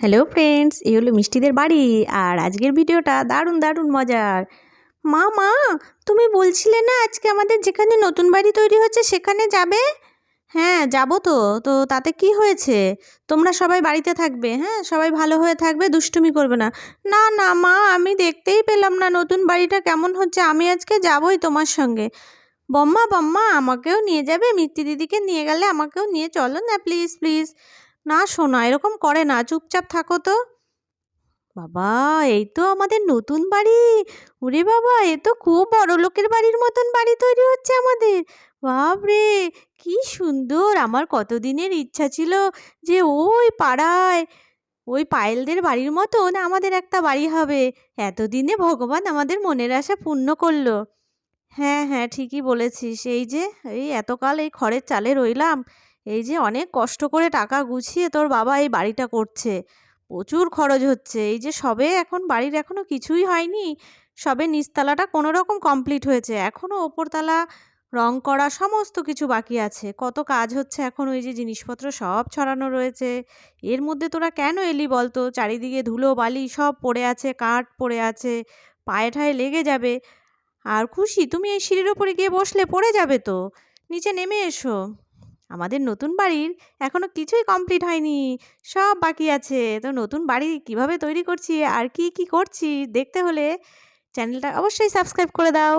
Hello friends, এই হলো মিষ্টিদের বাড়ি। আর আজকের ভিডিওটা দারুণ দারুণ মজার। মা মা তুমি বলছিলে না আজকে আমাদের যেখানে নতুন বাড়ি তৈরি হচ্ছে সেখানে যাবে? হ্যাঁ যাব তো। তো তাতে কি হয়েছে? তোমরা সবাই বাড়িতে থাকবে, হ্যাঁ সবাই ভালো হয়ে থাকবে, দুষ্টুমি করবে না। না না মা, আমি দেখতেই পেলাম না নতুন বাড়িটা কেমন হচ্ছে, আমি আজকে যাবই তোমার সঙ্গে। বম্মা বম্মা আমাকেও নিয়ে যাবে? মিত্তি দিদিকে নিয়ে গেলে আমাকেও নিয়ে চলো না, প্লিজ প্লিজ। না শোনা, এরকম করে না, চুপচাপ থাকো তো। বাবা, এই তো আমাদের নতুন বাড়ি। ওরে বাবা, এ তো খুব বড় লোকের বাড়ির মতন বাড়ি তৈরি হচ্ছে আমাদের। বাপরে, কি সুন্দর! আমার কতদিনের ইচ্ছা ছিল যে ওই পাড়ায় ওই পায়েলদের বাড়ির মতন আমাদের একটা বাড়ি হবে। এতদিনে ভগবান আমাদের মনের আশা পূর্ণ করলো। হ্যাঁ হ্যাঁ, ঠিকই বলেছিস। এই যে এই এতকাল এই খড়ের চালে রইলাম, এই যে অনেক কষ্ট করে টাকা গুছিয়ে তোর বাবা এই বাড়িটা করছে। প্রচুর খরচ হচ্ছে। এই যে সবে এখন বাড়ির এখনো কিছুই হয়নি, সবে নিচতলাটা কোনো রকম কমপ্লিট হয়েছে, এখনো ওপরতলা রং করা সমস্ত কিছু বাকি আছে। কত কাজ হচ্ছে এখন, ওই যে জিনিসপত্র সব ছড়ানো রয়েছে। এর মধ্যে তোরা কেন এলি বলতো? চারিদিকে ধুলো বালি সব পড়ে আছে, কাঠ পড়ে আছে, পায়ে ঠায়ে লেগে যাবে। আর খুশি, তুমি এই সিঁড়ির ওপরে গিয়ে বসলে পড়ে যাবে তো। নিচে নেমে এসো। আমাদের নতুন বাড়ির এখনো কিছুই কমপ্লিট হয়নি, সব বাকি আছে। তো নতুন বাড়ি কিভাবে তৈরি করছি আর কি কি করছি দেখতে হলে চ্যানেলটা অবশ্যই সাবস্ক্রাইব করে দাও।